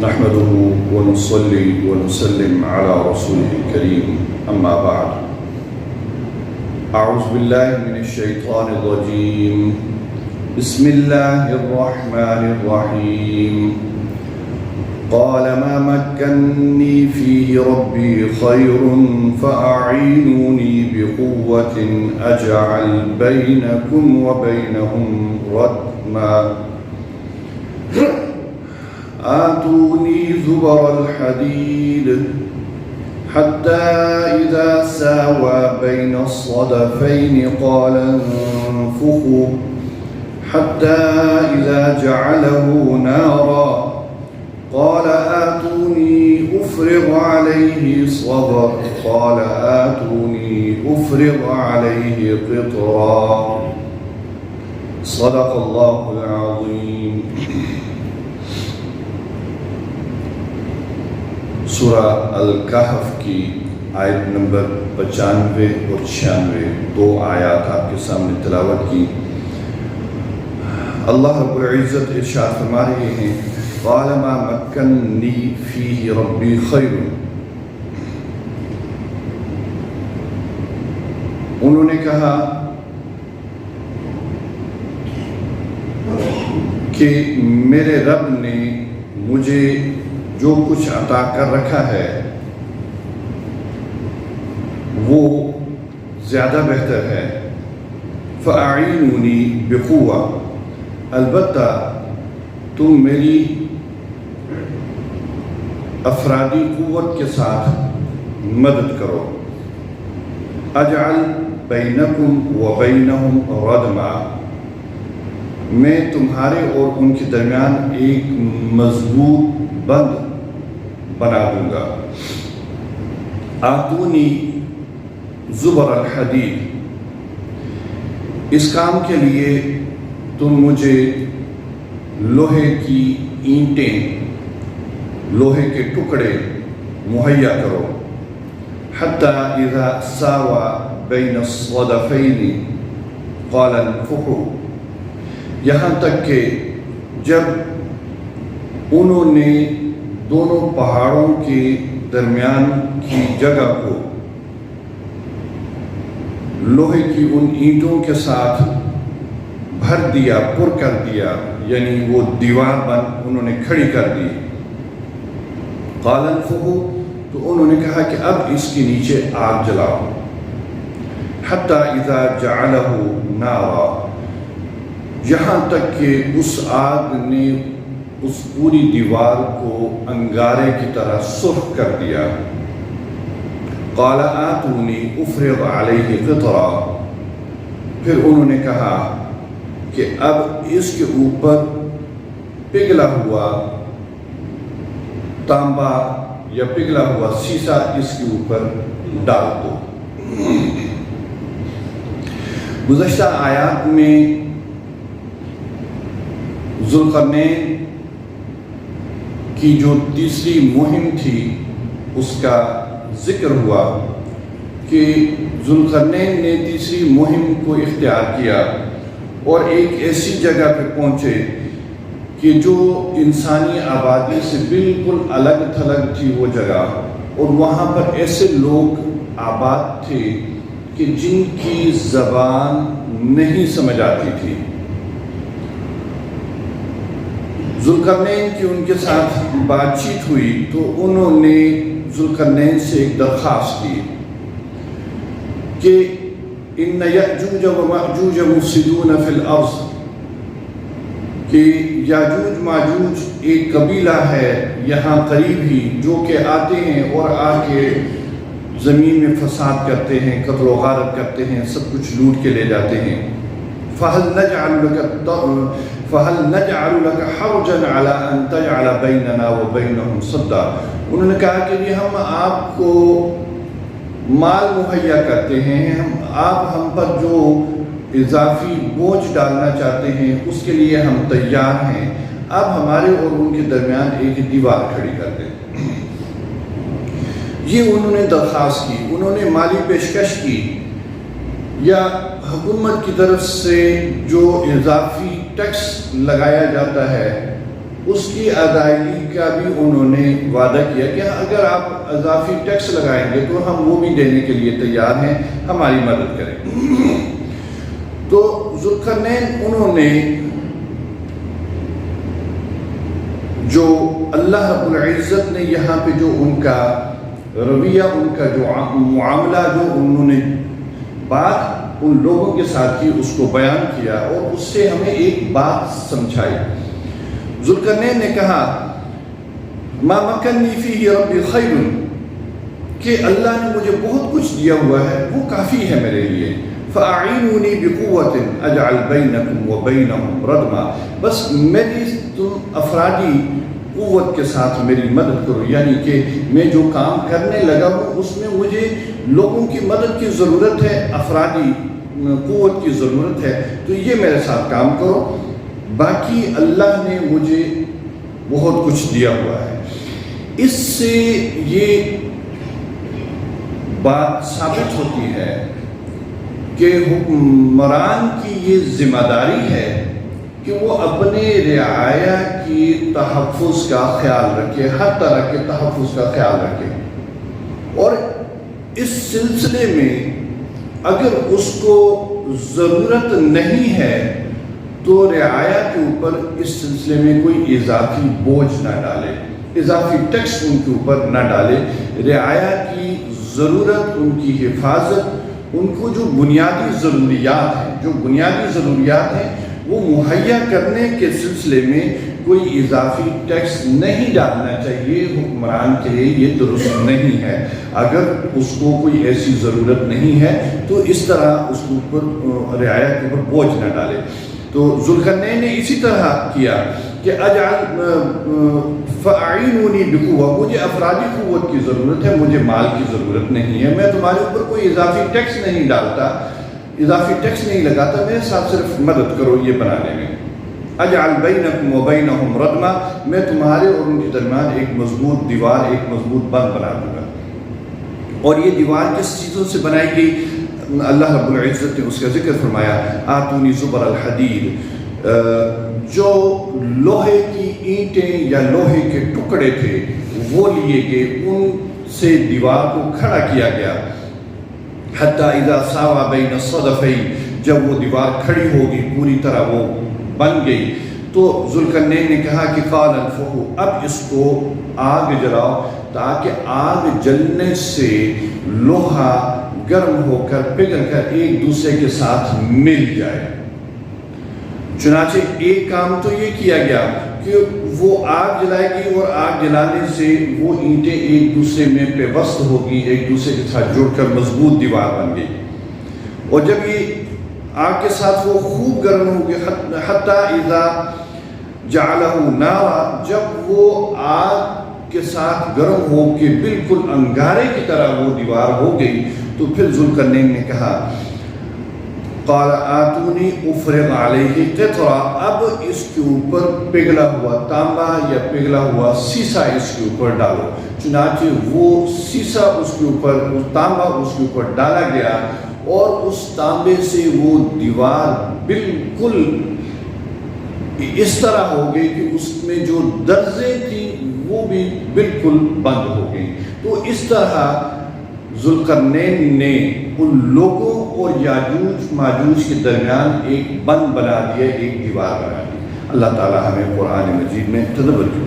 نحمده ونصلي ونسلم على رسوله الكريم أما بعد أعوذ بالله من الشيطان الرجيم بسم الله الرحمن الرحيم قال ما مكنني فيه ربي خير فأعينوني بقوة أجعل بينكم وبينهم ردما آتوني زبر الحديد حتى إذا ساوى بين الصدفين قال انفخوا حتى إذا جعله نارا قال آتوني أفرغ عليه صبر قال آتوني أفرغ عليه قطرا صدق الله العظيم. سورہ الکہف کی آیت نمبر 95 اور 96 دو آیات آپ کے سامنے تلاوت کی. اللہ رب العزت ارشاد فرما رہے ہیں قال ما مکننی فیہ ربی خیر. انہوں نے کہا کہ میرے رب نے مجھے جو کچھ عطا کر رکھا ہے وہ زیادہ بہتر ہے. فَأَعِينُونِي بِقُوَّةٍ البتہ تم میری افرادی قوت کے ساتھ مدد کرو. اجعل بینکم وبینہم ردما میں تمہارے اور ان کے درمیان ایک مضبوط بند بنا دوں گا. آتونی زبر الحدید اس کام کے لیے تم مجھے لوہے کی اینٹیں لوہے کے ٹکڑے مہیا کرو. حتی اذا ساوى بین الصدفین قال انفخوا یہاں تک کہ جب انہوں نے دونوں پہاڑوں کے درمیان کی جگہ کو لوہے کی ان اینٹوں کے ساتھ بھر دیا پر کر دیا یعنی وہ دیوار بن انہوں نے کھڑی کر دی. قال انفخوا تو انہوں نے کہا کہ اب اس کے نیچے آگ جلاؤ. حتی اذا جعلہ نارا یہاں تک کہ اس آگ نے اس پوری دیوار کو انگارے کی طرح سرخ کر دیا. قال آتونی افرغ علیہ قطرا پھر انہوں نے کہا کہ اب اس کے اوپر پگھلا ہوا تانبا یا پگھلا ہوا سیسا اس کے اوپر ڈال دو. گزشتہ آیات میں ذوالقرنین کی جو تیسری مہم تھی اس کا ذکر ہوا کہ ذوالقرنین نے تیسری مہم کو اختیار کیا اور ایک ایسی جگہ پہ پہنچے کہ جو انسانی آبادی سے بالکل الگ تھلگ تھی وہ جگہ اور وہاں پر ایسے لوگ آباد تھے کہ جن کی زبان نہیں سمجھ آتی تھی. ذوالقرنین کی ان کے ساتھ بات چیت ہوئی تو انہوں نے ذوالقرنین سے ایک درخواست کی کہ ان یأجوج و مأجوج مفسدون فی الارض کہ یاجوج ماجوج ایک قبیلہ ہے یہاں قریب ہی جو کہ آتے ہیں اور آ کے زمین میں فساد کرتے ہیں قتل و غارت کرتے ہیں سب کچھ لوٹ کے لے جاتے ہیں. فَهَلْ نَجْعَلُ لَكَ حَرْجًا عَلَىٰ أَن تَجْعَلَ بَيْنَنَا وَبَيْنَهُمْ صَدًّا انہوں نے کہا کہ ہم آپ کو مال مہیا کرتے ہیں آپ ہم پر جو اضافی بوجھ ڈالنا چاہتے ہیں اس کے لیے ہم تیار ہیں. اب ہمارے اور ان کے درمیان ایک دیوار کھڑی کر دیں. یہ انہوں نے درخواست کی. انہوں نے مالی پیشکش کی یا حکومت کی طرف سے جو اضافی ٹیکس لگایا جاتا ہے اس کی ادائیگی کا بھی انہوں نے وعدہ کیا کہ اگر آپ اضافی ٹیکس لگائیں گے تو ہم وہ بھی دینے کے لیے تیار ہیں، ہماری مدد کریں۔ تو ذوالقرنین انہوں نے جو اللہ رب العزت نے یہاں پہ جو ان کا رویہ، ان کا جو معاملہ، جو انہوں نے بات ان لوگوں کے ساتھ کی، اس کو بیان کیا اور اس سے ہمیں ایک بات سمجھائی۔ ذوالقرنین نے کہا ما مکنی فیہ ربی خیر، کہ اللہ نے مجھے بہت کچھ دیا ہوا ہے، وہ کافی ہے میرے لیے۔ فَأَعِینُونِی بِقُوَّةٍ أَجْعَلْ بَيْنَکُمْ وَبَيْنَهُمْ رَدْمًا، بس میری تم افرادی قوت کے ساتھ میری مدد کرو، یعنی کہ میں جو کام کرنے لگا ہوں اس میں مجھے لوگوں کی مدد کی ضرورت ہے، افرادی قوت کی ضرورت ہے، تو یہ میرے ساتھ کام کرو، باقی اللہ نے مجھے بہت کچھ دیا ہوا ہے۔ اس سے یہ بات ثابت ہوتی ہے کہ حکمران کی یہ ذمہ داری ہے کہ وہ اپنے رعایا کی تحفظ کا خیال رکھے، ہر طرح کے تحفظ کا خیال رکھے، اور اس سلسلے میں اگر اس کو ضرورت نہیں ہے تو رعایا کے اوپر اس سلسلے میں کوئی اضافی بوجھ نہ ڈالے، اضافی ٹیکس ان کے اوپر نہ ڈالے۔ رعایا کی ضرورت، ان کی حفاظت، ان کو جو بنیادی ضروریات ہیں، جو بنیادی ضروریات ہیں وہ مہیا کرنے کے سلسلے میں کوئی اضافی ٹیکس نہیں ڈالنا چاہیے حکمران کے لیے، یہ درست نہیں ہے۔ اگر اس کو کوئی ایسی ضرورت نہیں ہے تو اس طرح اس کے اوپر رعایا کے اوپر بوجھ نہ ڈالے۔ تو ذوالقرنین نے اسی طرح کیا کہ فَأَعِینُونِی بِقُوَّةٍ، مجھے افرادی قوت کی ضرورت ہے، مجھے مال کی ضرورت نہیں ہے، میں تمہارے اوپر کوئی اضافی ٹیکس نہیں ڈالتا، اضافی ٹیکس نہیں لگاتا، میرے ساتھ صرف مدد کرو یہ بنانے میں۔ اجعل بینکم وبینہم ردما، میں تمہارے اور ان کے درمیان ایک مضبوط دیوار، ایک مضبوط بند بنا دوں گا۔ اور یہ دیوار کس چیزوں سے بنائی گئی؟ اللہ رب العزت نے اس کا ذکر فرمایا، آتونی زبر الحدید، جو لوہے کی اینٹیں یا لوہے کے ٹکڑے تھے وہ لیے گئے، ان سے دیوار کو کھڑا کیا گیا۔ حتی اذا ساوا بین الصدفین، جب وہ دیوار کھڑی ہوگی پوری طرح وہ بن گئی، تو ذوالقرنین نے کہا کہ قال انفخوا، اب اس کو آگ جلاؤ تاکہ آگ جلنے سے لوہا گرم ہو کر پگھل کر ایک دوسرے کے ساتھ مل جائے۔ چنانچہ ایک کام تو یہ کیا گیا کہ وہ آگ جلائے گی اور آگ جلانے سے وہ اینٹیں ایک دوسرے میں پیوست ہوگی، ایک دوسرے کے ساتھ جڑ کر مضبوط دیوار بن گئی۔ اور جب یہ آگ کے ساتھ وہ خوب گرم ہوگی، حتی اذا جعلہ نارا، جب وہ آگ کے ساتھ گرم ہو کے بالکل انگارے کی طرح وہ دیوار ہو گئی، تو پھر ذوالقرنین نے کہا قال آتونی افرغ علیہ قطرا، اب اس کے اوپر پگھلا ہوا تانبا یا پگھلا ہوا سیسا اس کے اوپر ڈالو۔ چنانچہ وہ سیسا اس کے اوپر، تانبا اس کے اوپر ڈالا گیا، اور اس تانبے سے وہ دیوار بالکل اس طرح ہو گئی کہ اس میں جو درزیں تھیں وہ بھی بالکل بند ہو گئی۔ تو اس طرح ذوالقرنین نے ان لوگوں اور یاجوج ماجوج کے درمیان ایک بند بنا دیا، ایک دیوار بنا دی۔ اللہ تعالیٰ ہمیں قرآن مجید میں تدبر کی